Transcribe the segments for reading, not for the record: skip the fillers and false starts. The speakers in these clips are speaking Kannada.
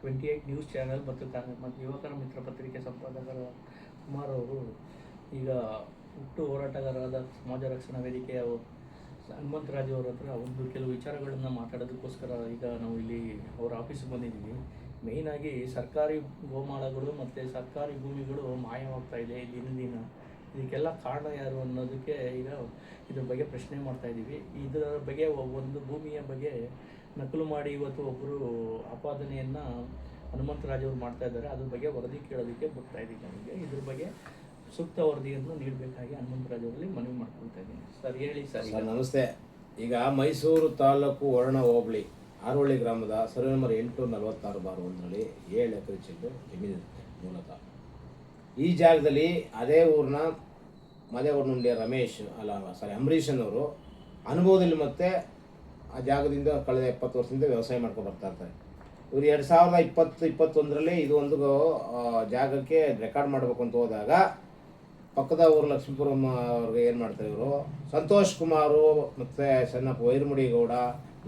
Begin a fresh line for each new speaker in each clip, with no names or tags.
28 ನ್ಯೂಸ್ ಚಾನೆಲ್ ಮತ್ತು ಯುವಕರ ಮಿತ್ರ ಪತ್ರಿಕೆ ಸಂಪಾದಕರ ಕುಮಾರ್ ಅವರು ಈಗ ಹುಟ್ಟು ಹೋರಾಟಗಾರರಾದ ಸಮಾಜ ರಕ್ಷಣಾ ವೇದಿಕೆಯ ಹನುಮಂತರಾಜು ಅವರ ಹತ್ರ ಒಂದು ಕೆಲವು ವಿಚಾರಗಳನ್ನು ಮಾತಾಡೋದಕ್ಕೋಸ್ಕರ ಈಗ ನಾವು ಇಲ್ಲಿ ಅವರ ಆಫೀಸಿಗೆ ಬಂದಿದ್ದೀವಿ. ಮೇಯ್ನಾಗಿ ಸರ್ಕಾರಿ ಗೋಮಾಳಗಳು ಮತ್ತು ಸರ್ಕಾರಿ ಭೂಮಿಗಳು ಮಾಯವಾಗ್ತಾ ಇದೆ ದಿನ. ಇದಕ್ಕೆಲ್ಲ ಕಾರಣ ಯಾರು ಅನ್ನೋದಕ್ಕೆ ಈಗ ಇದ್ರ ಬಗ್ಗೆ ಪ್ರಶ್ನೆ ಮಾಡ್ತಾ ಇದ್ದೀವಿ. ಇದರ ಬಗ್ಗೆ ಒಂದು ಭೂಮಿಯ ಬಗ್ಗೆ ನಕಲು ಮಾಡಿ ಇವತ್ತು ಒಬ್ಬರು ಆಪಾದನೆಯನ್ನು ಹನುಮಂತರಾಜ್ ಅವರು ಮಾಡ್ತಾ ಇದ್ದಾರೆ. ಅದ್ರ ಬಗ್ಗೆ ವರದಿ ಕೇಳೋದಕ್ಕೆ ಬರ್ತಾ ಇದ್ದೀನಿ. ನನಗೆ ಇದ್ರ ಬಗ್ಗೆ ಸೂಕ್ತ ವರದಿಯನ್ನು ನೀಡಬೇಕಾಗಿ ಹನುಮಂತರಾಜ್ ಅವರಲ್ಲಿ ಮನವಿ ಮಾಡ್ಕೊಳ್ತಾ ಇದ್ದೀನಿ. ಸರ್ ಹೇಳಿ ಸರ್.
ನಮಸ್ತೆ. ಈಗ ಮೈಸೂರು ತಾಲೂಕು ವರ್ಣ ಹೋಬಳಿ ಆರೋಳಿ ಗ್ರಾಮದ ಸರ್ವೆ ನಂಬರ್ 846/1ರಲ್ಲಿ 7 ಎಕರೆ ಜಮೀನಿರುತ್ತೆ ಮೂಲತಃ. ಈ ಜಾಗದಲ್ಲಿ ಅದೇ ಊರಿನ ಮದೇವರನುಂಡಿಯ ಅಂಬರೀಷನವರು ಅನುಭವದಲ್ಲಿ ಮತ್ತೆ ಆ ಜಾಗದಿಂದ ಕಳೆದ 70 ವರ್ಷದಿಂದ ವ್ಯವಸಾಯ ಮಾಡ್ಕೊಂಡು ಬರ್ತಾ ಇರ್ತಾರೆ. ಇವರು 2020-21ರಲ್ಲಿ ಇದು ಒಂದು ಜಾಗಕ್ಕೆ ರೆಕಾರ್ಡ್ ಮಾಡಬೇಕು ಅಂತ ಹೋದಾಗ ಪಕ್ಕದ ಊರು ಲಕ್ಷ್ಮೀಪುರಂ ಅವ್ರಿಗೆ ಏನು ಮಾಡ್ತಾರೆ, ಇವರು ಸಂತೋಷ್ ಕುಮಾರು ಮತ್ತು ಸಣ್ಣಪ್ಪ ವೈರಮುಡಿ ಗೌಡ,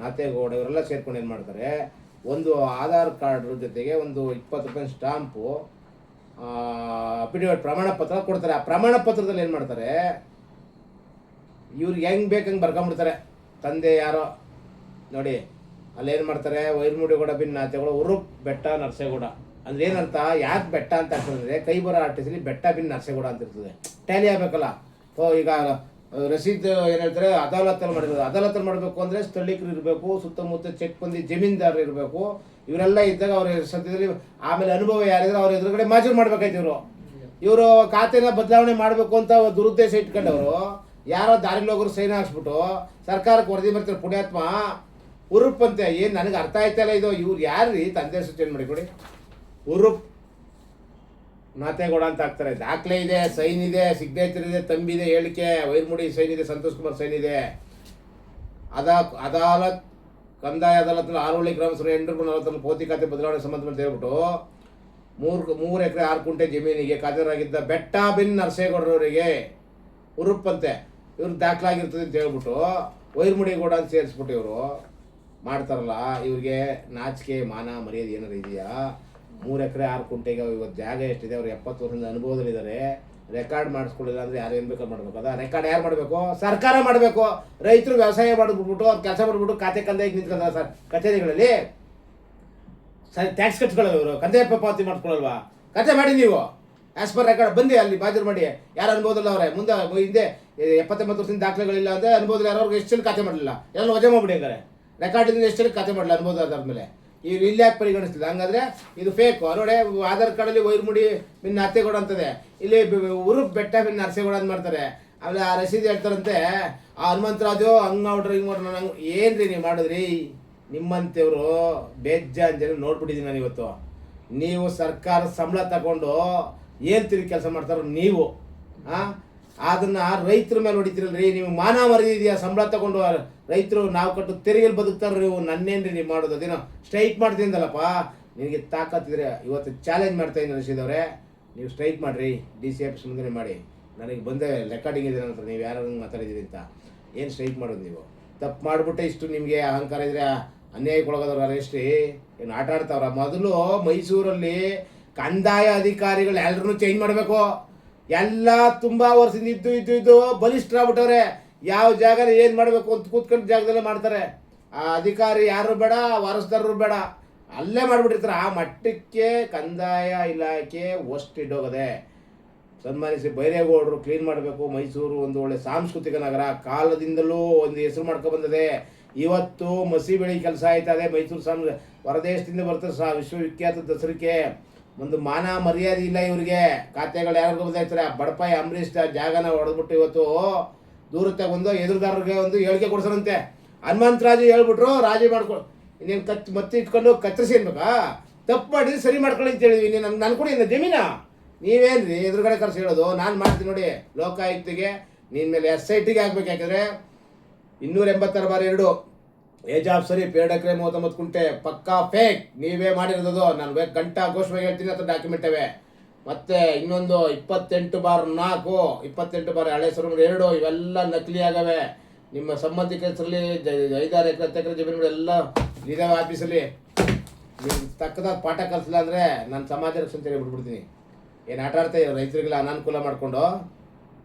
ನಾತೇಗೌಡ ಇವರೆಲ್ಲ ಸೇರ್ಕೊಂಡು ಏನು ಮಾಡ್ತಾರೆ, ಒಂದು ಆಧಾರ್ ಕಾರ್ಡ್ ಜೊತೆಗೆ ಒಂದು 20 ರೂಪಾಯಿ ಸ್ಟಾಂಪು ಅಫಿಡವಿಟ್ ಪ್ರಮಾಣ ಪತ್ರ ಕೊಡ್ತಾರೆ. ಆ ಪ್ರಮಾಣ ಪತ್ರದಲ್ಲಿ ಏನು ಮಾಡ್ತಾರೆ, ಇವ್ರಿಗೆ ಹೆಂಗೆ ಬೇಕಂಗೆ ಬರ್ಕೊಂಬಿಡ್ತಾರೆ. ತಂದೆ ಯಾರೋ ನೋಡಿ ಅಲ್ಲೇನು ಮಾಡ್ತಾರೆ, ವೈರಮುಡಿಗೌಡ ಬಿನ್ ನಾತೇಗೌಡ ಉರುಪ್ ಬೆಟ್ಟ ನರಸೇಗೌಡ ಅಂದ್ರೆ ಏನರ್ಥ, ಯಾಕೆ ಬೆಟ್ಟ ಅಂತ ಆಗ್ತದೆ, ಕೈ ಬರೋ ಆರ್ಟಿಸಲ್ಲಿ ಬೆಟ್ಟ ಬಿನ್ ನರಸೇಗೌಡ ಅಂತ ಇರ್ತದೆ. ಟ್ಯಾಲಿ ಆಗಬೇಕಲ್ಲ. ಈಗ ರಸೀದ್ ಏನು ಹೇಳ್ತಾರೆ, ಅದಾಲತ್ತಲ್ಲಿ ಮಾಡಿರೋದು. ಅದಾಲತ್ತಲ್ಲಿ ಮಾಡಬೇಕು ಅಂದರೆ ಸ್ಥಳೀಕರು ಇರಬೇಕು, ಸುತ್ತಮುತ್ತ ಚೆಕ್ ಬಂದು ಜಮೀನ್ದಾರರು ಇರಬೇಕು. ಇವರೆಲ್ಲ ಇದ್ದಾಗ ಅವ್ರ ಸದ್ಯದಲ್ಲಿ ಆಮೇಲೆ ಅನುಭವ ಯಾರಿದ್ರೆ ಅವ್ರ ಎದುರುಗಡೆ ಮಾಜೂರು ಮಾಡ್ಬೇಕಾಯ್ತು. ಇವರು ಖಾತೆನ ಬದಲಾವಣೆ ಮಾಡಬೇಕು ಅಂತ ದುರುದ್ದೇಶ ಇಟ್ಕೊಂಡವರು ಯಾರೋ ದಾರಿಲಿ ಹೋಗೋರು ಸೈನ್ ಹಾಕ್ಸ್ಬಿಟ್ಟು ಸರ್ಕಾರಕ್ಕೆ ವರದಿ ಬರ್ತಾರೆ. ಪುಣ್ಯಾತ್ಮ ಉರುಪ್ ಅಂತೆ. ಏನು ನನಗೆ ಅರ್ಥ ಆಯ್ತಲ್ಲ ಇದು, ಇವ್ರು ಯಾರ್ರೀ ತಂದೆ ಸೂಚನೆ ಮಾಡಿಕೊಡಿ. ಉರುಪ್ ನಾತೇಗೌಡ ಅಂತ ಹಾಕ್ತಾರೆ. ದಾಖಲೆ ಇದೆ, ಸೈನ್ ಇದೆ, ಸಿಗ್ನೇಚರ್ ಇದೆ, ತಂಬಿದೆ, ಹೇಳಿಕೆ, ವೈರಮುಡಿ ಸೈನ್ ಇದೆ, ಸಂತೋಷ್ ಕುಮಾರ್ ಸೈನ್ ಇದೆ. ಅದಾಲತ್ ಕಂದಾಯ ಅದಾಲತ್ನಲ್ಲಿ ಆರೋಳಿ ಗ್ರಾಮ ಸಭೆ 840 ಪೋತಿ ಖಾತೆ ಬದಲಾವಣೆ ಸಂಬಂಧ ಅಂತ ಹೇಳ್ಬಿಟ್ಟು 3 ಎಕರೆ 6 ಕುಂಟೆ ಜಮೀನಿಗೆ ಖಾತೆರಾಗಿದ್ದ ಬೆಟ್ಟ ಬಿನ್ ನರಸೇಗೌಡರವರಿಗೆ ಉರುಪ್ ಅಂತೆ ಇವ್ರು ದಾಖಲಾಗಿರ್ತದೆ ಅಂತ ಹೇಳ್ಬಿಟ್ಟು ವೈರಮುಡಿಗೌಡ ಅಂತ ಸೇರಿಸ್ಬಿಟ್ಟು ಇವರು ಮಾಡ್ತಾರಲ್ಲ. ಇವ್ರಿಗೆ ನಾಚಿಕೆ ಮಾನ ಮರ್ಯಾದೆ ಏನಾರು ಇದೆಯಾ? 3 ಎಕರೆ 6 ಕುಂಟೆಗೆ ಇವತ್ತು ಜಾಗ ಎಷ್ಟಿದೆ, ಅವ್ರು 70 ವರ್ಷದಿಂದ ಅನುಭವದಲ್ಲಿದ್ದಾರೆ. ರೆಕಾರ್ಡ್ ಮಾಡಿಸ್ಕೊಳ್ಳಿಲ್ಲ ಅಂದರೆ ಯಾರು ಏನು ಬೇಕಾದ್ರೆ ಮಾಡಬೇಕು. ಅದ ರೆಕಾರ್ಡ್ ಯಾರು ಮಾಡಬೇಕು? ಸರ್ಕಾರ ಮಾಡಬೇಕು. ರೈತರು ವ್ಯವಸಾಯ ಮಾಡಿಬಿಟ್ಬಿಟ್ಟು ಅವ್ರು ಕೆಲಸ ಮಾಡಿಬಿಟ್ಟು ಖಾತೆ ಕಂದಾಯ ನಿಂತ್ಕೊಂಡ ಸರ್ ಕಚೇರಿಗಳಲ್ಲಿ ಸರಿ ಟ್ಯಾಕ್ಸ್ ಕಟ್ಕೊಳ್ಳೋದು. ಇವರು ಕಂದಾಯ ಪಾವತಿ ಮಾಡ್ಕೊಳ್ಳಲ್ವಾ? ಕತೆ ಮಾಡಿ ನೀವು ಆ್ಯಸ್ ಪರ್ ರೆಕಾರ್ಡ್ ಬಂದು ಅಲ್ಲಿ ಬಾಜರು ಮಾಡಿ. ಯಾರು ಅನುಭವದಲ್ಲ ಅವರೇ ಮುಂದೆ ಹಿಂದೆ 79 ವರ್ಷದಿಂದ ದಾಖಲೆಗಳಿಲ್ಲ ಅಂದರೆ ಅನುಭವದಲ್ಲಿ ಯಾರು ಎಷ್ಟು ಜನ ಖಾತೆ ಮಾಡಲಿಲ್ಲ, ಎಲ್ಲ ವಜಾ ಮಾಡಿಬಿಡಿ. ಹಂಗಾರೆ ರೆಕಾರ್ಡಿಂದ ಎಷ್ಟು ಜನ ಖಾತೆ ಮಾಡಲಿಲ್ಲ ಅನುಭವದ ಆಧಾರದ ಮೇಲೆ ಇವ್ರು ಇಲ್ಲಿ ಯಾಕೆ ಪರಿಗಣಿಸ್ತಿಲ್ಲ? ಹಂಗಾದ್ರೆ ಇದು ಫೇಕು. ನೋಡಿ ಆಧಾರ್ ಕಾರ್ಡಲ್ಲಿ ವೈರಮುಡಿ ಬಿನ್ ನಾತೇಗೌಡ ಅಂತದೆ, ಇಲ್ಲಿ ಉರುಪ್ ಬೆಟ್ಟ ಬಿನ್ ನರಸೇಗೌಡ ಅಂತ ಮಾಡ್ತಾರೆ. ಆಮೇಲೆ ಆ ರಸೀದಿ ಹೇಳ್ತಾರಂತೆ, ಆ ಹನುಮಂತರಾಜು ಹಂಗೆ ಮಾಡ್ರಿ ಹಿಂಗೆ ಮಾಡ್ರಿ. ನಂಗೆ ಏನ್ರಿ ನೀವು ಮಾಡಿದ್ರಿ? ನಿಮ್ಮಂತೆಯವರು ಬೇಜಾನ್ ಜನ ನೋಡ್ಬಿಟ್ಟಿದ್ದೀನಿ ನಾನು ಇವತ್ತು. ನೀವು ಸರ್ಕಾರ ಸಂಬಳ ತಗೊಂಡು ಏನು ತಿರುಗಿ ಕೆಲಸ ಮಾಡ್ತಾರೋ ನೀವು ಅದನ್ನ ರೈತರ ಮೇಲೆ ಹೊಡಿತೀರಲ್ರಿ. ನೀವು ಮಾನ ಮರ್ಯಾದೆ ಇದೆಯಾ? ಸಂಬಳ ತಗೊಂಡು ರೈತರು ನಾವು ಕಟ್ಟು ತೆರಿಗೆಲ್ಲಿ ಬದುಕ್ತಾರ ನೀವು. ನನ್ನೇನ್ರಿ ನೀವು ಮಾಡೋದು? ಅದೇನೋ ಸ್ಟ್ರೈಕ್ ಮಾಡ್ತೀನಲ್ಲಪ್ಪ, ನಿನಗೆ ತಾಕತ್ತಿದ್ರೆ ಇವತ್ತು ಚಾಲೆಂಜ್ ಮಾಡ್ತಾ ಇದ್ದೀನಿ ರಶೀದ್ ಅವರೇ, ನೀವು ಸ್ಟ್ರೈಕ್ ಮಾಡಿರಿ, DCF ಮುಂದೆ ಮಾಡಿ. ನನಗೆ ಬಂದೆ ರೆಕಾರ್ಡಿಂಗ್ ಇದೆ ನಂತರ ನೀವು ಯಾರು ಮಾತಾಡಿದ್ದೀರಿ ಅಂತ. ಏನು ಸ್ಟ್ರೈಕ್ ಮಾಡೋದು? ನೀವು ತಪ್ಪು ಮಾಡಿಬಿಟ್ಟೆ ಇಷ್ಟು ನಿಮಗೆ ಅಹಂಕಾರ ಇದ್ರೆ ಅನ್ಯಾಯಕ್ಕೊಳಗೋದವ್ರು ಅರೆಸ್ಟ್ರಿ ಏನು ಆಟ ಆಡ್ತಾವ್ರ? ಮೊದಲು ಮೈಸೂರಲ್ಲಿ ಕಂದಾಯ ಅಧಿಕಾರಿಗಳು ಎಲ್ಲರೂ ಚೇಂಜ್ ಮಾಡಬೇಕು. ಎಲ್ಲ ತುಂಬ ವರ್ಷದಿಂದ ಇದ್ದು ಬಲಿಷ್ಠರಾಗ್ಬಿಟ್ಟವ್ರೆ. ಯಾವ ಜಾಗ ಏನು ಮಾಡಬೇಕು ಅಂತ ಕೂತ್ಕೊಂಡು ಜಾಗದಲ್ಲೇ ಮಾಡ್ತಾರೆ. ಆ ಅಧಿಕಾರಿ ಯಾರು ಬೇಡ, ವಾರಸ್ದಾರರು ಬೇಡ, ಅಲ್ಲೇ ಮಾಡಿಬಿಟ್ಟಿರ್ತಾರೆ. ಆ ಮಟ್ಟಕ್ಕೆ ಕಂದಾಯ ಇಲಾಖೆ ಇಡೋಗದೆ. ಸನ್ಮಾನಿಸಿ ಬೈರೇಗೌಡರು ಕ್ಲೀನ್ ಮಾಡಬೇಕು. ಮೈಸೂರು ಒಂದು ಒಳ್ಳೆ ಸಾಂಸ್ಕೃತಿಕ ನಗರ, ಕಾಲದಿಂದಲೂ ಒಂದು ಹೆಸರು ಮಾಡ್ಕೊಬಂದಿದೆ. ಇವತ್ತು ಮಸಿ ಬೆಳಿ ಕೆಲಸ ಆಯ್ತದೆ. ಮೈಸೂರು ಹೊರದೇಶದಿಂದ ಬರ್ತಾರೆ ವಿಶ್ವವಿಖ್ಯಾತ ದಸರಕ್ಕೆ. ಒಂದು ಮಾನ ಮರ್ಯಾದೆ ಇಲ್ಲ ಇವ್ರಿಗೆ. ಖಾತೆಗಳು ಯಾರಿಗೂ ಬದಲಾಯಿಸ್ತಾರೆ. ಬಡಪಾಯಿ ಅಂಬರೀಷ್ ಜಾಗನ ಹೊಡೆದ್ಬಿಟ್ಟು ಇವತ್ತು ದೂರ ತಗೊಂಡು ಎದುರುಗಾರರಿಗೆ ಒಂದು ಹೇಳಿಕೆ ಕೊಡ್ಸೋರಂತೆ. ಹನುಮಂತರಾಜು ಹೇಳ್ಬಿಟ್ರು ರಾಜಿ ಮಾಡ್ಕೊಂಡು ಇನ್ನೇನು ಮತ್ತೆ ಇಟ್ಕೊಂಡು ಕತ್ತರಿಸಿ ಅನ್ಬೇಕಾ? ತಪ್ಪು ಮಾಡಿದ್ರೆ ಸರಿ ಮಾಡ್ಕೊಳ್ಳಿ ಅಂತ ಹೇಳಿದ್ವಿ. ನೀನು ನಾನು ಕೂಡ ಇನ್ನು ಜಮೀನ ನೀವೇನ್ರಿ ಎದುರುಗಡೆ ಕರ್ಸಿ ಹೇಳೋದು? ನಾನು ಮಾಡ್ತೀನಿ ನೋಡಿ. ಲೋಕಾಯುಕ್ತಿಗೆ ನಿನ್ನ ಮೇಲೆ SITಗೆ ಹಾಕ್ಬೇಕು. ಯಾಕಂದರೆ 286/2 ಏಜ್ ಆಫ್ ಸರಿ 2 ಎಕರೆ 39 ಕುಂಟೆ ಪಕ್ಕಾ ಫೇಕ್. ನೀವೇ ಮಾಡಿರೋದು. ನಾನು ಗಂಟಾ ಘೋಷವಾಗಿ ಹೇಳ್ತೀನಿ ಅಂತ ಡಾಕ್ಯುಮೆಂಟ್ ಇವೆ. ಮತ್ತು ಇನ್ನೊಂದು 28/4 28 ಹಳೆ ಸರ್ವೆ 2 ಇವೆಲ್ಲ ನಕಲಿ ಆಗವೆ. ನಿಮ್ಮ ಸಂಬಂಧಿಕರಲ್ಲಿ 5-6 ಎಕರೆ 10 ಎಕರೆ ಜಮೀನುಗಳೆಲ್ಲ ಇದಾವೆ ಆಫೀಸಲ್ಲಿ. ನೀವು ತಕ್ಕದಾದ ಪಾಠ ಕಲಿಸಿಲ್ಲ ಅಂದರೆ ನಾನು ಸಮಾಜ ರಕ್ಷಣೆ ಬಿಟ್ಬಿಡ್ತೀನಿ. ಏನು ಆಟ ಆಡ್ತಾ ಇರೋ ರೈತರಿಗೆಲ್ಲ ಅನಾನುಕೂಲ ಮಾಡಿಕೊಂಡು.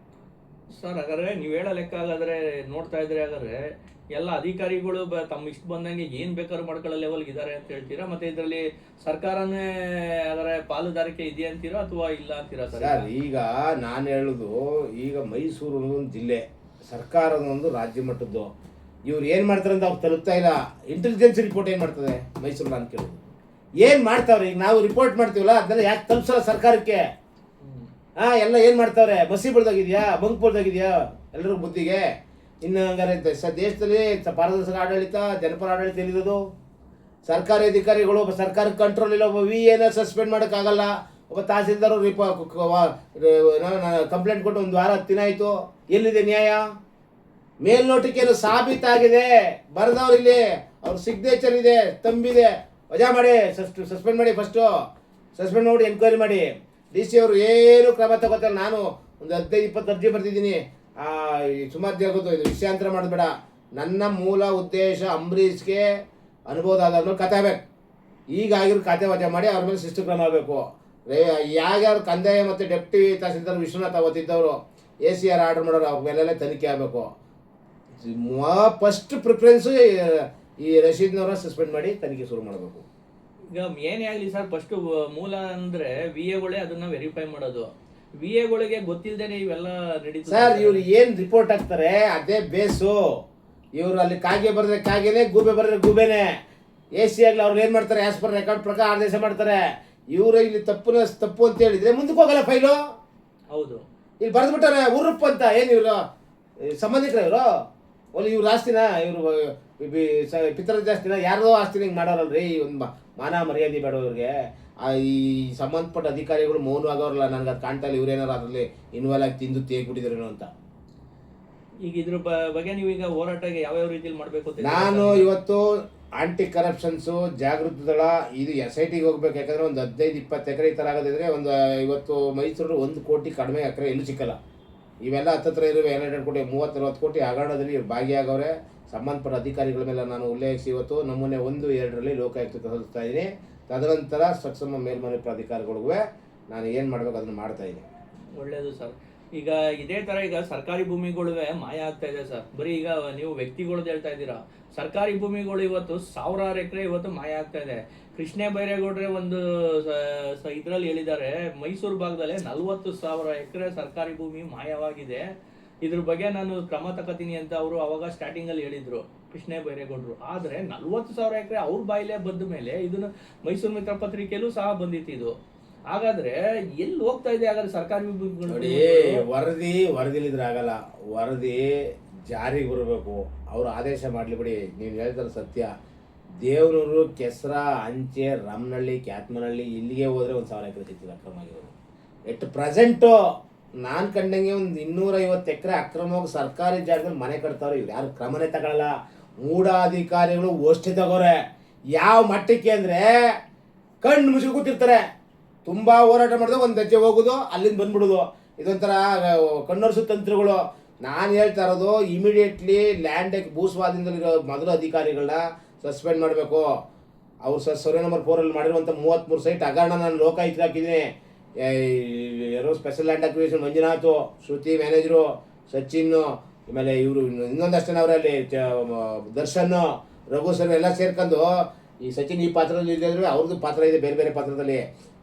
ಸರ್ ಹಾಗಾದ್ರೆ ನೀವು ಹೇಳೋ ಲೆಕ್ಕ ಹಾಗಾದ್ರೆ ನೋಡ್ತಾ ಇದ್ರೆ ಹಾಗಾದ್ರೆ ಎಲ್ಲ ಅಧಿಕಾರಿಗಳು ತಮ್ಮ ಇಷ್ಟ ಬಂದಂಗೆ ಏನ್ ಬೇಕಾದ್ರೂ ಮಾಡ್ಕೊಳ್ಳೋ ಲೆವೆಲ್ಗೆ ಇದ್ದಾರೆ ಅಂತ ಹೇಳ್ತೀರಾ? ಮತ್ತೆ ಇದರಲ್ಲಿ ಸರ್ಕಾರನೇ ಅದರ ಪಾಲುದಾರಿಕೆ ಇದೆ ಅಂತೀರಾ ಅಥವಾ ಇಲ್ಲ ಅಂತೀರಾ ಸರ್?
ಸರ್ ಈಗ ನಾನು ಹೇಳೋದು, ಈಗ ಮೈಸೂರು ಒಂದು ಜಿಲ್ಲೆ, ಸರ್ಕಾರದ ಒಂದು ರಾಜ್ಯ ಮಟ್ಟದ್ದು. ಇವ್ರು ಏನು ಮಾಡ್ತಾರೆ ಅಂತ ಅವ್ರು ತಲುಪ್ತಾ ಇಲ್ಲ. ಇಂಟೆಲಿಜೆನ್ಸ್ ರಿಪೋರ್ಟ್ ಏನು ಮಾಡ್ತದೆ ಮೈಸೂರಲ್ಲಿ ಅಂತ ಕೇಳೋದು. ಏನು ಮಾಡ್ತಾವ್ರೆ? ಈಗ ನಾವು ರಿಪೋರ್ಟ್ ಮಾಡ್ತೀವಲ್ಲ, ಅದನ್ನೆಲ್ಲ ಯಾಕೆ ತಲುಪಿಸಲ್ಲ ಸರ್ಕಾರಕ್ಕೆ? ಎಲ್ಲ ಏನು ಮಾಡ್ತಾವ್ರೆ? ಬಸ್ಸಿ ಬಳ್ದಾಗಿದೆಯಾ, ಬಂಕ್ ಬಳ್ದಾಗಿದೆಯಾ ಎಲ್ಲರಿಗೂ ಬುದ್ಧಿಗೆ? ಇನ್ನು ಹಂಗಾರೆ ದೇಶದಲ್ಲಿ ಪಾರದರ್ಶಕ ಆಡಳಿತ, ಜನಪರ ಆಡಳಿತ ಎಲ್ಲಿರೋದು? ಸರ್ಕಾರಿ ಅಧಿಕಾರಿಗಳು, ಒಬ್ಬ ಸರ್ಕಾರಕ್ಕೆ ಕಂಟ್ರೋಲ್ ಇಲ್ಲ, ಒಬ್ಬ VA ಸಸ್ಪೆಂಡ್ ಮಾಡೋಕ್ಕಾಗಲ್ಲ, ಒಬ್ಬ ತಹಸೀಲ್ದಾರ್ ಕಂಪ್ಲೇಂಟ್ ಕೊಟ್ಟು 1 ವಾರ 10 ದಿನ ಆಯಿತು. ಎಲ್ಲಿದೆ ನ್ಯಾಯ? ಮೇಲ್ನೋಟಕ್ಕೇನು ಸಾಬೀತಾಗಿದೆ, ಬರೆದವ್ರಿಲ್ಲಿ ಅವ್ರ ಸಿಗ್ನೇಚರ್ ಇದೆ, ತಂಬಿದೆ, ವಜಾ ಮಾಡಿ, ಸಸ್ಪೆಂಡ್ ಮಾಡಿ, ಫಸ್ಟು ಸಸ್ಪೆಂಡ್ ಮಾಡಿ ಎನ್ಕ್ವೈರಿ ಮಾಡಿ. DC ಅವರು ಏನು ಕ್ರಮ ತಗೋತಾರೆ? ನಾನು ಒಂದು 15-20 ಅರ್ಜಿ ಬರ್ತಿದ್ದೀನಿ. ಸುಮಾರು ಆಗೋದು, ಇದು ವಿಷಯಾಂತರ ಮಾಡಬೇಡ. ನನ್ನ ಮೂಲ ಉದ್ದೇಶ ಅಂಬರೀಷ್ಗೆ ಅನುಭವದಾದವ್ರ ಕತೆ ಬೇಕು. ಈಗಾಗಿರೋ ಖಾತೆ ವಜಾ ಮಾಡಿ ಅವ್ರ ಮೇಲೆ ಶಿಸ್ತು ಕ್ರಮ ಆಗಬೇಕು. ಯಾರ್ಯಾರು ಕಂದಾಯ ಮತ್ತು ಡೆಪ್ಟಿ ತಹಸೀಲ್ದಾರ್ ವಿಶ್ವನಾಥ್ ಅವತ್ತಿದ್ದವರು ACR ಆರ್ಡರ್ ಮಾಡೋರು, ಅವ್ರ ಮೇಲೆಲ್ಲ ತನಿಖೆ ಆಗಬೇಕು. ಫಸ್ಟ್ ಪ್ರಿಫರೆನ್ಸು ಈ ರಶೀದ್ನವರ ಸಸ್ಪೆಂಡ್ ಮಾಡಿ ತನಿಖೆ ಶುರು ಮಾಡಬೇಕು.
ಈಗ ಏನೇ ಆಗಲಿ ಸರ್, ಫಸ್ಟ್ ಮೂಲ ಅಂದ್ರೆ VAಗಳೇ ಅದನ್ನ ವೆರಿಫೈ ಮಾಡೋದು. VAಗಳಿಗೆ ಗೊತ್ತಿಲ್ಲದೇನೆ ಇವೆಲ್ಲ ನಡೀತದೆ
ಸರ್. ಇವ್ರು ಏನು ರಿಪೋರ್ಟ್ ಹಾಕ್ತಾರೆ ಅದೇ ಬೇಸು. ಇವರು ಅಲ್ಲಿ ಕಾಗೆ ಬರೆದ್ರೆ ಕಾಗೆನೆ, ಗೂಬೆ ಬರೆದ್ರೆ ಗೂಬೆನೆ. ACR ಅವ್ರು ಏನು ಮಾಡ್ತಾರೆ? ಆಸ್ ಪರ್ ರೆಕಾರ್ಡ್ ಪ್ರಕಾರ ಆದೇಶ ಮಾಡ್ತಾರೆ. ಇವರು ಇಲ್ಲಿ ತಪ್ಪು ಅಂತ ಹೇಳಿದ್ರೆ ಮುಂದಕ್ಕೆ ಹೋಗಲ್ಲ ಫೈಲು.
ಹೌದು, ಇಲ್ಲಿ
ಬರೆದ್ಬಿಟ್ಟಾರೆ ಉರುಪ್ ಅಂತ. ಏನು ಇವರು ಸಂಬಂಧಿಕರ ಇವರು? ಒಳ್ಳೆ ಇವ್ರ ಆಸ್ತಿನ, ಇವರು ಪಿತರದ ಆಸ್ತಿನ, ಯಾರದೋ ಆಸ್ತಿನ ಹಿಂಗೆ ಮಾಡೋರಲ್ರಿ. ಈ ಒಂದು ಮಾನ ಮರ್ಯಾದೆ ಬೇಡ ಇವ್ರಿಗೆ. ಈ ಸಂಬಂಧಪಟ್ಟ ಅಧಿಕಾರಿಗಳು ಮೌನ ಆಗೋರಲ್ಲ. ನನಗೆ ಅದು ಕಾಣ್ತಾ ಇಲ್ಲ ಇವ್ರೇನಾರು ಅದರಲ್ಲಿ ಇನ್ವಾಲ್ವ್ ಆಗಿ ತಿಂದು ತೇಗ್ಬಿಟ್ಟಿದ್ರೇನೋ ಅಂತ.
ಈಗ ಇದ್ರ ಬಗ್ಗೆ ನೀವು ಈಗ ಹೋರಾಟಕ್ಕೆ ಯಾವ್ಯಾವ ರೀತಿಯಲ್ಲಿ ಮಾಡಬೇಕು ಅಂತ
ನಾನು ಇವತ್ತು ಆಂಟಿ ಕರಪ್ಷನ್ಸು ಜಾಗೃತಿ ದಳ ಇದು SITಗೆ ಹೋಗ್ಬೇಕು. ಯಾಕಂದರೆ ಒಂದು 15-20 ಎಕರೆ ಈ ಥರ ಆಗೋದಿದ್ರೆ ಒಂದು ಇವತ್ತು ಮೈಸೂರು 1 ಕೋಟಿ ಕಡಿಮೆ ಎಕರೆ ಎಲ್ಲೂ ಸಿಕ್ಕಲ್ಲ. ಇವೆಲ್ಲ ಹತ್ತತ್ರ ಇರುವೆ 2 ಕೋಟಿ 30-40 ಕೋಟಿ ಹಗರಣದಲ್ಲಿ ಭಾಗಿಯಾಗವ್ರೆ. ಸಂಬಂಧಪಟ್ಟ ಅಧಿಕಾರಿಗಳ ಮೇಲೆ ನಾನು ಉಲ್ಲೇಖಿಸಿ ಇವತ್ತು ನಮೂನೆ 1-2ರಲ್ಲಿ ಲೋಕಾಯುಕ್ತ ಸಲ್ಲಿಸ್ತಾ ಇದ್ದೀನಿ. ತದನಂತರ ಸಕ್ಷಮ ಮೇಲ್ಮನೆ ಪ್ರಾಧಿಕಾರಗಳಿಗೂ ನಾನು ಏನು ಮಾಡಬೇಕು ಅದನ್ನು ಮಾಡ್ತಾ ಇದ್ದೀನಿ.
ಒಳ್ಳೆಯದು ಸರ್. ಈಗ ಇದೇ ಥರ ಈಗ ಸರ್ಕಾರಿ ಭೂಮಿಗಳುವೆ ಮಾಯ ಆಗ್ತಾ ಇದೆ ಸರ್. ಬರೀ ಈಗ ನೀವು ವ್ಯಕ್ತಿಗಳದ್ದು ಹೇಳ್ತಾ ಇದ್ದೀರಾ, ಸರ್ಕಾರಿ ಭೂಮಿಗಳು ಇವತ್ತು 1000 ಎಕರೆ ಇವತ್ತು ಮಾಯ ಆಗ್ತಾ ಇದೆ. ಕೃಷ್ಣ ಬೈರೇಗೌಡ್ರೆ ಒಂದು ಇದರಲ್ಲಿ ಹೇಳಿದ್ದಾರೆ, ಮೈಸೂರು ಭಾಗದಲ್ಲೇ 40,000 ಎಕರೆ ಸರ್ಕಾರಿ ಭೂಮಿ ಮಾಯವಾಗಿದೆ. ಇದ್ರ ಬಗ್ಗೆ ನಾನು ಕ್ರಮ ತಗೋತೀನಿ ಅಂತ ಅವರು ಅವಾಗ ಸ್ಟಾರ್ಟಿಂಗಲ್ಲಿ ಹೇಳಿದ್ರು ಕೃಷ್ಣ ಬೈರೇಗೌಡರು. ಆದರೆ 40,000 ಎಕರೆ ಅವ್ರ ಬಾಯಿಲೆ ಬಂದ ಮೇಲೆ ಇದನ್ನು ಮೈಸೂರು ಮಿತ್ರ ಪತ್ರಿಕೆಯಲ್ಲೂ ಸಹ ಬಂದಿತ್ತು ಇದು. ಹಾಗಾದ್ರೆ ಎಲ್ಲಿ ಹೋಗ್ತಾ ಇದೆ ಹಾಗಾದ್ರೆ ಸರ್ಕಾರಿ
ನೋಡಿ? ವರದಿಲಿದ್ರೆ ಆಗಲ್ಲ. ವರದಿ ಜಾರಿಗೆ ಬರಬೇಕು. ಅವರು ಆದೇಶ ಮಾಡಲಿ ಬಿಡಿ. ನೀವು ಹೇಳ್ತಾರೆ ಸತ್ಯ. ದೇವನೂರು, ಕೆಸರ, ಅಂಚೆ, ರಾಮನಹಳ್ಳಿ, ಕ್ಯಾತ್ಮನಹಳ್ಳಿ ಇಲ್ಲಿಗೆ ಹೋದರೆ 1,000 ಎಕರೆ ಸಿಗ್ತದೆ ಅಕ್ರಮ ಆಗಿರೋದು. ಎಟ್ ಪ್ರೆಸೆಂಟು ನಾನು ಕಂಡಂಗೆ ಒಂದು 250 ಎಕರೆ ಅಕ್ರಮವಾಗಿ ಸರ್ಕಾರಿ ಜಾಗದಲ್ಲಿ ಮನೆ ಕಟ್ತಾವ್ರೆ. ಇವ್ರು ಯಾರು ಕ್ರಮನೇ ತಗೊಳ್ಳಲ್ಲ. ಮೂಢಾಧಿಕಾರಿಗಳು ಅಷ್ಟೇ ತಗೋರೆ. ಯಾವ ಮಟ್ಟಕ್ಕೆ ಅಂದರೆ ಕಣ್ಣು ಮುಚ್ಚಿ ಕೂತಿರ್ತಾರೆ. ತುಂಬ ಹೋರಾಟ ಮಾಡಿದ್ರೆ ಒಂದು ಹೆಜ್ಜೆ ಹೋಗೋದು, ಅಲ್ಲಿಂದ ಬಂದ್ಬಿಡೋದು. ಇದೊಂಥರ ಕಣ್ಣೊರೆಸೋ ತಂತ್ರಗಳು. ನಾನು ಹೇಳ್ತಾ ಇರೋದು ಇಮಿಡಿಯೇಟ್ಲಿ ಲ್ಯಾಂಡ್ ಭೂಸ್ವಾಧೀನದಲ್ಲಿರೋ ಮೊದಲು ಅಧಿಕಾರಿಗಳನ್ನ ಸಸ್ಪೆಂಡ್ ಮಾಡಬೇಕು. ಅವ್ರು ಸರ್ವೆ ನಂಬರ್ 4 ಮಾಡಿರುವಂಥ 33 ಸೈಟ್ ಹಗರಣ ನಾನು ಲೋಕಾಯುಕ್ತ ಹಾಕಿದ್ದೀನಿ. ಯಾರೋ ಸ್ಪೆಷಲ್ ಲ್ಯಾಂಡ್ ಅಕ್ವಿಸಿಷನ್ ಮಂಜುನಾಥ್, ಶ್ರುತಿ ಮ್ಯಾನೇಜರು, ಸಚಿನ್, ಆಮೇಲೆ ಇವರು ಇನ್ನೊಂದಷ್ಟು ಅವರಲ್ಲಿ ದರ್ಶನ್, ರಘು ಸರ್ ಎಲ್ಲ ಸೇರ್ಕೊಂಡು ಈ ಸಚಿನ್ ಈ ಪಾತ್ರದಲ್ಲಿ ಇದ್ದರೆ ಅವ್ರದ್ದು ಪಾತ್ರ ಇದೆ ಬೇರೆ ಬೇರೆ ಪಾತ್ರದಲ್ಲಿ.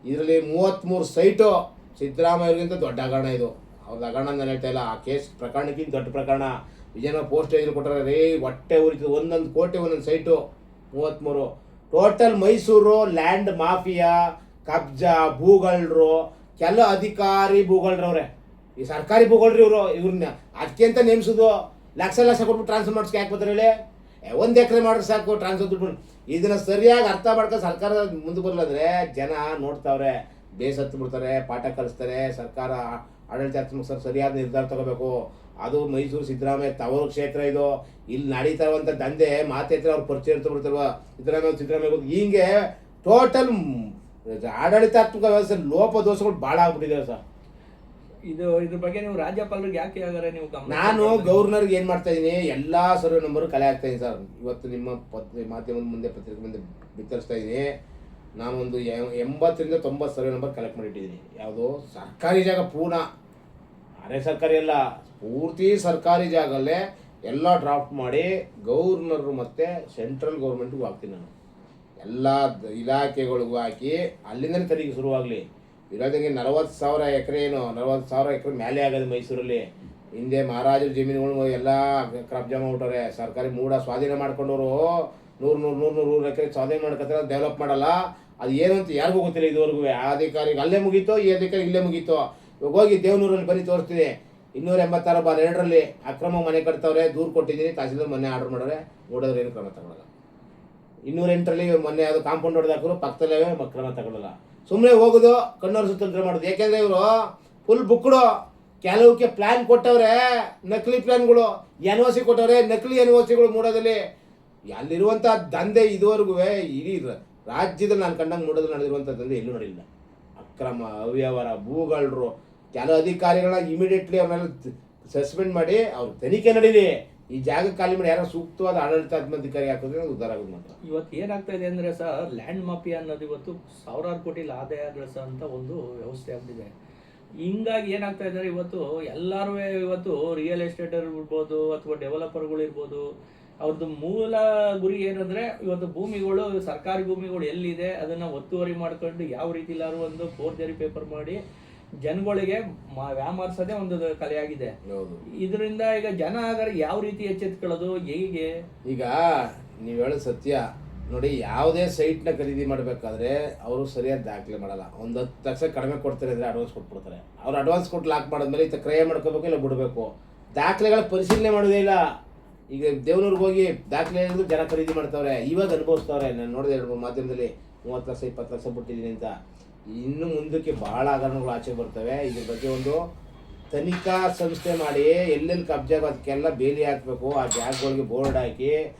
ಇದರಲ್ಲಿ 33 ಸೈಟು ಸಿದ್ದರಾಮಯ್ಯವ್ರಿಗಿಂತ ದೊಡ್ಡ ಹಗರಣ ಇದು. ಅವ್ರದ್ದು ಹಗರಣ ನಾನು ಹೇಳ್ತಾ ಇಲ್ಲ, ಆ ಕೇಸ್ ಪ್ರಕರಣಕ್ಕಿಂತ ದೊಡ್ಡ ಪ್ರಕರಣ. ವಿಜಯನಗರ ಪೋಸ್ಟ್ ಏಜ್ ಕೊಟ್ಟರೆ ರೀ ಹೊಟ್ಟೆ ಉರಿತದೆ. 1 ಕೋಟಿ 1 site 33. Total Mysuru land mafia, ಕಬ್ಜಾ, ಭೂಗಳ್ರು, ಕೆಲ ಅಧಿಕಾರಿ ಭೂಗಳ್ರವ್ರೆ. ಈ ಸರ್ಕಾರಿ ಭೂಗಳ್ರಿ ಇವ್ರನ್ನ ಅದಕ್ಕೆ ಅಂತ ನೇಮಿಸೋದು. ಲಕ್ಷ ಕೊಟ್ಬಿಟ್ಟು ಟ್ರಾನ್ಸ್ಫರ್ ಮಾಡಿಸ್ಕೆ ಯಾಕೆ ಬರ್ತಾರೆ ಹೇಳಿ? 1 ಎಕರೆ ಮಾಡಿದ್ರೆ ಸಾಕು ಟ್ರಾನ್ಸ್ಫರ್ ದುಡ್ಡು. ಇದನ್ನು ಸರಿಯಾಗಿ ಅರ್ಥ ಮಾಡ್ಕೊಂಡು ಸರ್ಕಾರ ಮುಂದೆ ಬರಲಾದ್ರೆ ಜನ ನೋಡ್ತಾವ್ರೆ, ಬೇಸತ್ತು ಬಿಡ್ತಾರೆ, ಪಾಠ ಕಲಿಸ್ತಾರೆ. ಸರ್ಕಾರ ಆಡಳಿತಾತ್ಮಕ ಸರಿಯಾದ ನಿರ್ಧಾರ ತಗೋಬೇಕು. ಅದು ಮೈಸೂರು ಸಿದ್ದರಾಮಯ್ಯ ತವರು ಕ್ಷೇತ್ರ ಇದು. ಇಲ್ಲಿ ನಡೀತಾ ಇರುವಂಥ ದಂಧೆ ಮಾತೇತ್ರ ಅವ್ರು ಪರಿಚಯ ಇರ್ತಬಿಡ್ತಾರಲ್ವ ಸಿದ್ದರಾಮಯ್ಯ ಹಿಂಗೆ ಟೋಟಲ್ ಆಡಳಿತಾತ್ಮಕ ವ್ಯವಸ್ಥೆ ಲೋಪದೋಷಗಳು ಭಾಳ ಆಗ್ಬಿಟ್ಟಿದ್ದಾವೆ ಸರ್.
ಇದ್ರ ಬಗ್ಗೆ ನೀವು ರಾಜ್ಯಪಾಲರಿಗೆ ಯಾಕೆ ಹಾಗಾದ್ರೆ ನೀವು
ನಾನು ಗವರ್ನರ್ಗೆ ಏನು ಮಾಡ್ತಾ ಇದ್ದೀನಿ, ಎಲ್ಲ ಸರ್ವೆ ನಂಬರು ಕಲೆ ಆಗ್ತಾ ಇದ್ದೀನಿ ಸರ್. ಇವತ್ತು ನಿಮ್ಮ ಮಾಧ್ಯಮದ ಮುಂದೆ ಪತ್ರಿಕೆ ಮುಂದೆ ಬಿತ್ತರಿಸ್ತಾ ಇದ್ದೀನಿ. ನಾನೊಂದು 80ರಿಂದ 90 ಸರ್ವೆ ನಂಬರ್ ಕಲೆಕ್ಟ್ ಮಾಡಿಟ್ಟಿದ್ದೀನಿ. ಯಾವುದೋ ಸರ್ಕಾರಿ ಜಾಗ ಪೂರ್ಣ, ಅರೆ ಸರ್ಕಾರಿ ಅಲ್ಲ, ಪೂರ್ತಿ ಸರ್ಕಾರಿ ಜಾಗಲ್ಲೇ ಎಲ್ಲ ಡ್ರಾಫ್ಟ್ ಮಾಡಿ ಗೌರ್ನರು ಮತ್ತು ಸೆಂಟ್ರಲ್ ಗೌರ್ಮೆಂಟ್ಗೂ ಹಾಕ್ತೀನಿ ನಾನು. ಎಲ್ಲ ಇಲಾಖೆಗಳಿಗೂ ಹಾಕಿ ಅಲ್ಲಿಂದಲೇ ತನಿಖೆ ಶುರುವಾಗಲಿ. ಇರೋದಂಗೆ 40,000 ಎಕರೆ, ಏನು 40,000 ಎಕರೆ ಮೇಲೆ ಆಗೋದು ಮೈಸೂರಲ್ಲಿ. ಹಿಂದೆ ಮಹಾರಾಜರ ಜಮೀನುಗಳು ಎಲ್ಲ ಕಬ್ಜಾ ಮಾಡ್ಬಿಟ್ಟವ್ರೆ. ಸರ್ಕಾರಿ ಮೂಡ ಸ್ವಾಧೀನ ಮಾಡ್ಕೊಂಡವರು 100 ಎಕರೆ ಸ್ವಾಧೀನ ಮಾಡ್ಕೊತಾರೆ, ಡೆವಲಪ್ ಮಾಡಲ್ಲ. ಅದು ಏನು ಅಂತ ಯಾರಿಗೂ ಗೊತ್ತಿಲ್ಲ ಇದುವರೆಗೂ. ಆ ಅಧಿಕಾರಿಗೆ ಅಲ್ಲೇ ಮುಗೀತೋ, ಈ ಅಧಿಕಾರಿ ಇಲ್ಲೇ ಮುಗೀತೋ. ಇವಾಗ ಹೋಗಿ ದೇವನೂರಲ್ಲಿ ಬನ್ನಿ ತೋರಿಸ್ತೀನಿ. 286/2ರಲ್ಲಿ ಅಕ್ರಮ ಮನೆ ಕಟ್ತವ್ರೆ, ದೂರು ಕೊಟ್ಟಿದ್ದೀನಿ. ತಹಸೀಲ್ದಾರ್ ಮೊನ್ನೆ ಆರ್ಡರ್ ಮಾಡೋರೆ, ನೋಡಿದ್ರೆ ಏನು ಕ್ರಮ ತಗೊಳ್ಳಲ್ಲ. 208ರಲ್ಲಿ ಮೊನ್ನೆ ಅದು ಕಾಂಪೌಂಡ್ ಹೊಡೆದಾಕರು, ಪಕ್ಕದಲ್ಲೇ ಕ್ರಮ ತಗೊಳ್ಳಲ್ಲ. ಸುಮ್ಮನೆ ಹೋಗೋದು, ಕಣ್ಣವ್ರ ಸುತ್ತಂತ್ರ ಮಾಡೋದು. ಯಾಕೆಂದರೆ ಇವರು ಫುಲ್ ಬುಕ್ಡು. ಕೆಲವಕ್ಕೆ ಪ್ಲ್ಯಾನ್ ಕೊಟ್ಟವ್ರೆ, ನಕಲಿ ಪ್ಲ್ಯಾನ್ಗಳು. NOC ಕೊಟ್ಟವ್ರೆ, ನಕಲಿ NOCಗಳು ಮೂಡೋದಲ್ಲಿ. ಅಲ್ಲಿರುವಂಥ ದಂಧೆ ಇದುವರೆಗೂ ಇಡೀ ರಾಜ್ಯದಲ್ಲಿ ನಾನು ಕಂಡಂಗೆ ಮೂಡೋದು ನಡೆದಿರುವಂಥ ದಂಧೆ ಎಲ್ಲೂ ನಡೆಯಿಲ್ಲ. ಅಕ್ರಮ, ಅವ್ಯವಹಾರ, ಭೂಗಳ್ರು, ಕೆಲವು ಅಧಿಕಾರಿಗಳನ್ನ ಇಮಿಡಿಯೇಟ್ಲಿ ಅವ್ರನ್ನೆಲ್ಲ ಸಸ್ಪೆಂಡ್ ಮಾಡಿ ಅವ್ರ ತನಿಖೆ ನಡೀಲಿ. ಈ ಜಾಗ ಖಾಲಿ ಮಾಡಿ ಯಾರೋ ಸೂಕ್ತವಾದ ಆಡಳಿತಾತ್ಮಧಿಕಾರಿ ಹಾಕಿದ್ರೆ ಉದ್ಧಾರ ಆಗೋದು ಮಾತ್ರ.
ಇವತ್ತು ಏನಾಗ್ತಾ ಇದೆ ಅಂದರೆ ಸರ್, ಲ್ಯಾಂಡ್ ಮಾಫಿಯಾ ಅನ್ನೋದು ಇವತ್ತು ಸಾವಿರಾರು ಕೋಟಿ ಆದಾಯ ಗಳಿಸೋ ಅಂತ ಒಂದು ವ್ಯವಸ್ಥೆ ಆಗ್ತಿದೆ. ಹಿಂಗಾಗಿ ಏನಾಗ್ತಾ ಇದ್ದಾರೆ, ಇವತ್ತು ಎಲ್ಲರೂ ಇವತ್ತು ರಿಯಲ್ ಎಸ್ಟೇಟರ್ ಇರ್ಬೋದು ಅಥವಾ ಡೆವಲಪರ್ಗಳು ಇರ್ಬೋದು, ಅವ್ರದ್ದು ಮೂಲ ಗುರಿ ಏನಂದರೆ ಇವತ್ತು ಭೂಮಿಗಳು, ಸರ್ಕಾರಿ ಭೂಮಿಗಳು ಎಲ್ಲಿದೆ ಅದನ್ನು ಒತ್ತುವರಿ ಮಾಡ್ಕೊಂಡು ಯಾವ ರೀತಿ ಇಲ್ಲಾರು ಒಂದು ಫೋರ್ಜರಿ ಪೇಪರ್ ಮಾಡಿ ಜನಗಳಿಗೆ ವ್ಯಾಮರ್ಸೋದೇ ಒಂದು ಕಲೆಯಾಗಿದೆ. ಇದರಿಂದ ಈಗ ಜನ ಆಗರ ಯಾವ ರೀತಿ ಎಚ್ಚೆತ್ಕೊಳ್ಳೋದು ಹೇಗೆ?
ಈಗ ನೀವು ಹೇಳೋದು ಸತ್ಯ ನೋಡಿ. ಯಾವುದೇ ಸೈಟ್ನ ಖರೀದಿ ಮಾಡಬೇಕಾದ್ರೆ ಅವರು ಸರಿಯಾದ ದಾಖಲೆ ಮಾಡಲ್ಲ. ಒಂದು 10 ಲಕ್ಷ ಕಡಿಮೆ ಕೊಡ್ತಾರೆ ಅಂದರೆ ಅಡ್ವಾನ್ಸ್ ಕೊಟ್ಬಿಡ್ತಾರೆ. ಅವ್ರು ಅಡ್ವಾನ್ಸ್ ಕೊಟ್ಟು ಲಾಕ್ ಮಾಡಿದ್ಮೇಲೆ ಇತ್ತ ಕ್ರಯ ಮಾಡ್ಕೋಬೇಕು, ಇಲ್ಲ ಬಿಡಬೇಕು. ದಾಖಲೆಗಳ ಪರಿಶೀಲನೆ ಮಾಡೋದೇ ಇಲ್ಲ. ಈಗ ದೇವನೂರಿಗೆ ಹೋಗಿ ದಾಖಲೆ ಹೇಳಿದ್ರು ಜನ ಖರೀದಿ ಮಾಡ್ತಾವ್ರೆ, ಇವಾಗ ಅನುಭವಿಸ್ತವ್ರೆ. ನಾನು ನೋಡಿದೆ 2-3 ಮಾಧ್ಯಮದಲ್ಲಿ 30 ಲಕ್ಷ 20 ಲಕ್ಷ ಬಿಟ್ಟಿದ್ದೀನಿ ಅಂತ. ಇನ್ನು ಮುಂದಕ್ಕೆ ಭಾಳ ಹಗರಣಗಳು ಆಚೆ ಬರ್ತವೆ. ಇದ್ರ ಬಗ್ಗೆ ಒಂದು ತನಿಖಾ ಸಂಸ್ಥೆ ಮಾಡಿ ಎಲ್ಲೆಲ್ಲಿ ಕಬ್ಜಾ ಅದಕ್ಕೆಲ್ಲ ಬೇಲಿ ಹಾಕಬೇಕು. ಆ ಜಾಗಗಳಿಗೆ ಬೋರ್ಡ್ ಹಾಕಿ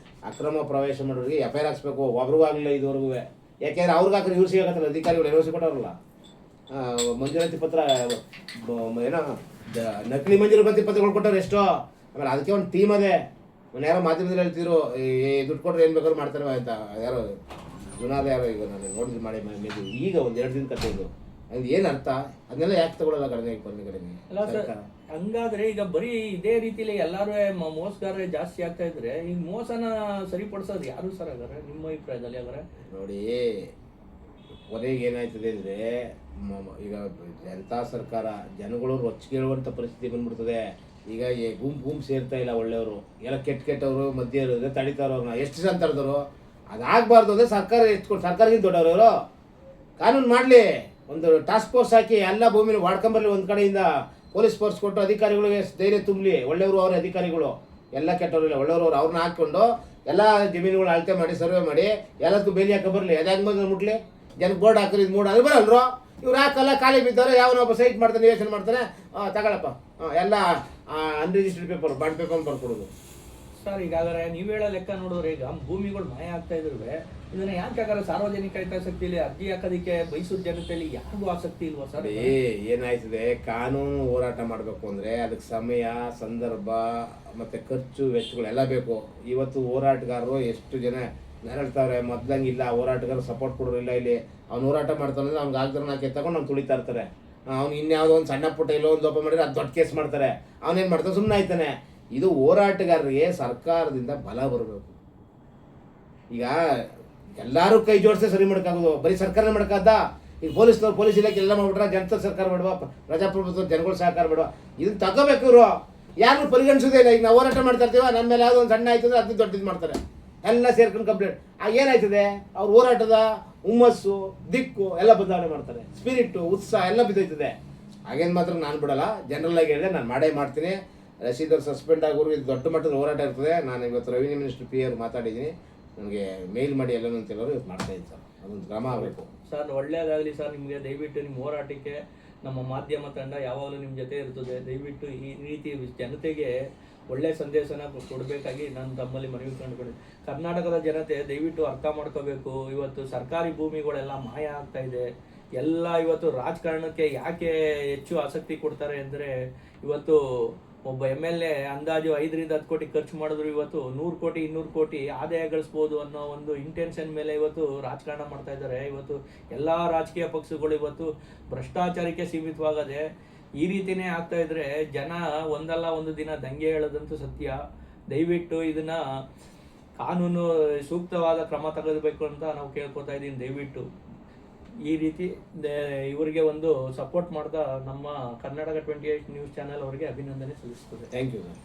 ಅಕ್ರಮ ಪ್ರವೇಶ ಮಾಡೋರಿಗೆ FIR ಹಾಕ್ಸ್ಬೇಕು. ಒಬ್ರಿಗೂ ಆಗಲಿಲ್ಲ ಇದುವರೆಗೂ. ಯಾಕೆಂದರೆ ಅವ್ರಿಗೆ ಹಾಕಿದ್ರೆ ಇವ್ರು ಸಿಗತ್ತಲ್ಲ, ಅಧಿಕಾರಿಗಳು NOC ಕೊಟ್ಟವ್ರಲ್ಲ. ಮಂಜೂರಾತಿ ಪತ್ರ ಏನೋ ನಕಲಿ ಮಂಜೂರಾತಿ ಪತ್ರಗಳು ಕೊಟ್ಟವ್ರು ಎಷ್ಟೋ. ಆಮೇಲೆ ಅದಕ್ಕೆ ಒಂದು ಟೀಮ್ ಅದೇ. ಯಾರೋ ಮಾಧ್ಯಮದಲ್ಲಿ ಹೇಳ್ತಿದ್ರು, ದುಡ್ಡು ಕೊಟ್ಟರೆ ಏನು ಬೇಕಾದ್ರೂ ಮಾಡ್ತಾರೆ ಅಂತ. ಯಾರೋ ಜುನಾದ ಯಾರೋ ಈಗ ನಾನು ನೋಡಿದ್ರು ಮಾಡಿ ಈಗ ಒಂದು 2 ದಿನ ಕತೆ ಇದು. ಅದು ಏನು ಅರ್ಥ? ಅದನ್ನೆಲ್ಲ ಯಾಕೆ ತಗೊಳ್ಳಲ್ಲ ಕಡಿಮೆ
ಅಲ್ಲ ಸರ್. ಹಂಗಾದ್ರೆ ಈಗ ಬರೀ ಇದೇ ರೀತಿಲಿ ಎಲ್ಲರೂ ಮೋಸಗಾರರೇ ಜಾಸ್ತಿ ಆಗ್ತಾ ಇದ್ರೆ ಈ ಮೋಸನ ಸರಿಪಡಿಸೋದು ಯಾರು ಸರ್ ಹಾಗಾದ್ರೆ ನಿಮ್ಮ ಅಭಿಪ್ರಾಯದಲ್ಲಿ? ಹಾಗಾದ್ರೆ ನೋಡಿ, ಕೊನೆಗೆ ಏನಾಯ್ತದೆ ಅಂದರೆ ಈಗ ಜನತಾ ಸರ್ಕಾರ ಜನಗಳು ರೊಚ್ಚಿಗೇಳುವಂಥ ಪರಿಸ್ಥಿತಿ ಬಂದ್ಬಿಡ್ತದೆ. ಈಗ ಗುಂಪು ಸೇರ್ತಾ ಇಲ್ಲ ಒಳ್ಳೆಯವರು, ಎಲ್ಲ ಕೆಟ್ಟವರು ಮಧ್ಯೆ ಇರೋದ್ರೆ ತಡಿತಾರೋ ಅವ್ರನ್ನ. ಎಷ್ಟು ಜನ ತಡೆದವರು? ಅದಾಗಬಾರ್ದು ಅಂದರೆ ಸರ್ಕಾರಕ್ಕಿಂತ ದೊಡ್ಡವರು ಇವರು. ಕಾನೂನು ಮಾಡಲಿ, ಒಂದು ಟಾಸ್ಕ್ ಫೋರ್ಸ್ ಹಾಕಿ ಎಲ್ಲ ಭೂಮಿನ ವಾಡ್ಕೊಂಬರ್ಲಿ. ಒಂದು ಕಡೆಯಿಂದ ಪೊಲೀಸ್ ಫೋರ್ಸ್ ಕೊಟ್ಟು ಅಧಿಕಾರಿಗಳಿಗೆ ಧೈರ್ಯ ತುಂಬಲಿ. ಒಳ್ಳೆಯವರು ಅವ್ರ ಅಧಿಕಾರಿಗಳು, ಎಲ್ಲ ಕೆಟ್ಟವರಿಲ್ಲ, ಒಳ್ಳೆಯವರು ಅವ್ರನ್ನ ಹಾಕ್ಕೊಂಡು ಎಲ್ಲ ಜಮೀನುಗಳು ಅಳತೆ ಮಾಡಿ ಸರ್ವೆ ಮಾಡಿ ಎಲ್ಲದಕ್ಕೂ ಬೇಲಿ ಹಾಕೋ ಬರಲಿ. ಅದಾದ ಮೇಲೆ ಮುಟ್ಲಿ. ಜನಕ್ಕೆ ಬೋರ್ಡ್ ಹಾಕಿರಿ, ಇದು ಮೂಡ್ ಅದು ಬರಲ್ರು. ಇವ್ರು ಹಾಕಲ್ಲ, ಖಾಲಿ ಬಿದ್ದವ್ರೆ. ಯಾವನೊಬ್ಬ ಸೈಟ್ ಮಾಡ್ತಾನೆ, ನಿವೇಶನ ಮಾಡ್ತಾನೆ, ತಗೊಳಪ್ಪ ಎಲ್ಲ ಅನ್ರಿಜಿಸ್ಟರ್ಡ್ ಪೇಪರ್, ಬಾಂಡ್ ಪೇಪರ್ ಬರ್ಕೊಡೋದು. ಸರ್ ಈಗಾಗಲೇ ನೀವು ಹೇಳೋ ಲೆಕ್ಕ ನೋಡಿದ್ರೆ ಈಗ ಭೂಮಿಗಳು ಮಾಯ ಆಗ್ತಾ ಇದ್ರು. ಇದನ್ನ ಯಾಕೆ ಹಾಗಾದ್ರೆ ಸಾರ್ವಜನಿಕ ಹಿತಾಸಕ್ತಿಯಲ್ಲಿ ಅರ್ಜಿ ಹಾಕೋದಕ್ಕೆ ಬಯಸುವ ಜನತೆಯಲ್ಲಿ ಯಾರಿಗೂ ಆಸಕ್ತಿ ಇಲ್ವಾ ಸರ್?
ಏನಾಯ್ತದೆ, ಕಾನೂನು ಹೋರಾಟ ಮಾಡಬೇಕು ಅಂದರೆ ಅದಕ್ಕೆ ಸಮಯ, ಸಂದರ್ಭ ಮತ್ತು ಖರ್ಚು ವೆಚ್ಚಗಳೆಲ್ಲ ಬೇಕು. ಇವತ್ತು ಹೋರಾಟಗಾರರು ಎಷ್ಟು ಜನ ನೆರಳ್ತಾವ್ರೆ, ಮೊದ್ಲಂಗಿಲ್ಲ. ಹೋರಾಟಗಾರರು ಸಪೋರ್ಟ್ ಕೊಡೋರಿಲ್ಲ ಇಲ್ಲಿ. ಅವ್ನು ಹೋರಾಟ ಮಾಡ್ತಾನೆ, ಅವ್ನಿಗೆ ಆಗ್ದಾರ ನಾಕೆ ತಗೊಂಡು ಅವ್ನು ತುಳಿತಾ ಇರ್ತಾರೆ. ಅವ್ನು ಇನ್ಯಾವುದೋ ಒಂದು ಸಣ್ಣ ಪುಟ್ಟ ಎಲ್ಲೋ ಒಂದು ಲೋಪ ಮಾಡಿದ್ರೆ ಅದು ದೊಡ್ಡ ಕೇಸ್ ಮಾಡ್ತಾರೆ. ಅವನೇನು ಮಾಡ್ತಾನೆ, ಸುಮ್ಮನೆ ಆಯ್ತಾನೆ. ಇದು ಹೋರಾಟಗಾರರಿಗೆ ಸರ್ಕಾರದಿಂದ ಬಲ ಬರಬೇಕು. ಈಗ ಎಲ್ಲರೂ ಕೈ ಜೋಡಿಸಿ ಸರಿ ಮಾಡೋಕ್ಕಾಗೋದು, ಬರೀ ಸರ್ಕಾರನೇ ಮಾಡೋಕ್ಕಾದ? ಈಗ ಪೊಲೀಸ್ ಇಲಾಖೆ ಎಲ್ಲ ಮಾಡ್ಬಿಟ್ರೆ ಜನತಾ ಸರ್ಕಾರ ಬೇಡವಾ, ಪ್ರಜಾಪ್ರಭುತ್ವ ಜನಗಳು ಸಹಕಾರ ಬೇಡವಾ? ಇದನ್ನು ತಗೋಬೇಕು ಇವರು. ಯಾರು ಪರಿಗಣಿಸೋದೇ ಇಲ್ಲ. ಈಗ ನಾವು ಹೋರಾಟ ಮಾಡ್ತಾ ಇರ್ತೀವ, ನನ್ನ ಮೇಲೆ ಯಾವುದೋ ಒಂದು ಸಣ್ಣ ಆಯ್ತದೆ ಅದನ್ನ ದೊಡ್ಡದು ಮಾಡ್ತಾರೆ. ಎಲ್ಲ ಸೇರ್ಕೊಂಡು ಕಂಪ್ಲೇಂಟ್. ಏನಾಯ್ತದೆ, ಅವ್ರ ಹೋರಾಟದ ಹುಮ್ಮಸ್ಸು, ದಿಕ್ಕು ಎಲ್ಲ ಬದಲಾವಣೆ ಮಾಡ್ತಾರೆ. ಸ್ಪಿರಿಟ್ಟು, ಉತ್ಸಾಹ ಎಲ್ಲ ಬಿದ್ದೋಯ್ತದೆ. ಹಾಗೇನು ಮಾತ್ರ ನಾನು ಬಿಡಲ್ಲ. ಜನರಲ್ ಆಗಿ ಹೇಳಿದೆ, ನಾನು ಮಾಡೇ ಮಾಡ್ತೀನಿ. ರಶೀದವ್ರು ಸಸ್ಪೆಂಡ್ ಆಗೋರು ಇದು ದೊಡ್ಡ ಮಟ್ಟದ ಹೋರಾಟ ಇರ್ತದೆ. ನಾನು ಇವತ್ತು ರೆವಿನ್ಯೂ ಮಿನಿಸ್ಟರ್ ಪಿ ಅವ್ರು ಮಾತಾಡಿದ್ದೀನಿ. ನನಗೆ ಮೇಲ್ ಮಾಡಿ ಎಲ್ಲನೂ ಅಂತ ಹೇಳೋರು ಇವತ್ತು ಮಾಡ್ತಾ ಇದ್ದೀನಿ ಸರ್. ಅದೊಂದು ಕ್ರಮ ಆಗಬೇಕು
ಸರ್. ಒಳ್ಳೆಯದಾಗಲಿ ಸರ್ ನಿಮಗೆ. ದಯವಿಟ್ಟು ನಿಮ್ಮ ಹೋರಾಟಕ್ಕೆ ನಮ್ಮ ಮಾಧ್ಯಮ ತಂಡ ಯಾವಾಗಲೂ ನಿಮ್ಮ ಜೊತೆ ಇರ್ತದೆ. ದಯವಿಟ್ಟು ಈ ರೀತಿ ಜನತೆಗೆ ಒಳ್ಳೆಯ ಸಂದೇಶನ ಕೊಡಬೇಕಾಗಿ ನಾನು ತಮ್ಮಲ್ಲಿ ಮನವಿ ಕಂಡುಕೊಂಡೆ. ಕರ್ನಾಟಕದ ಜನತೆ ದಯವಿಟ್ಟು ಅರ್ಥ ಮಾಡ್ಕೋಬೇಕು. ಇವತ್ತು ಸರ್ಕಾರಿ ಭೂಮಿಗಳೆಲ್ಲ ಮಾಯ ಆಗ್ತಾ ಇದೆ. ಎಲ್ಲ ಇವತ್ತು ರಾಜಕಾರಣಕ್ಕೆ ಯಾಕೆ ಹೆಚ್ಚು ಆಸಕ್ತಿ ಕೊಡ್ತಾರೆ ಅಂದರೆ ಇವತ್ತು ಒಬ್ಬ MLA ಅಂದಾಜು 5-10 ಕೋಟಿ ಖರ್ಚು ಮಾಡಿದ್ರು ಇವತ್ತು 100 ಕೋಟಿ 200 ಕೋಟಿ ಆದಾಯ ಗಳಿಸ್ಬೋದು ಅನ್ನೋ ಒಂದು ಇಂಟೆನ್ಷನ್ ಮೇಲೆ ಇವತ್ತು ರಾಜಕಾರಣ ಮಾಡ್ತಾ ಇದ್ದಾರೆ. ಇವತ್ತು ಎಲ್ಲ ರಾಜಕೀಯ ಪಕ್ಷಗಳು ಇವತ್ತು ಭ್ರಷ್ಟಾಚಾರಕ್ಕೆ ಸೀಮಿತವಾಗದೆ ಈ ರೀತಿನೇ ಆಗ್ತಾ ಇದ್ರೆ ಜನ ಒಂದಲ್ಲ ಒಂದು ದಿನ ದಂಗೆ ಹೇಳೋದಂತೂ ಸತ್ಯ. ದಯವಿಟ್ಟು ಇದನ್ನ ಕಾನೂನು ಸೂಕ್ತವಾದ ಕ್ರಮ ತೆಗೆದುಬೇಕು ಅಂತ ನಾವು ಕೇಳ್ಕೊತಾ ಇದ್ದೀನಿ. ದಯವಿಟ್ಟು ಈ ರೀತಿ ಇವರಿಗೆ ಒಂದು ಸಪೋರ್ಟ್ ಮಾಡ್ತಾ ನಮ್ಮ ಕರ್ನಾಟಕ 28 ನ್ಯೂಸ್ ಚಾನೆಲ್ ಅವರಿಗೆ ಅಭಿನಂದನೆ ಸಲ್ಲಿಸ್ತದೆ.
Thank you sir.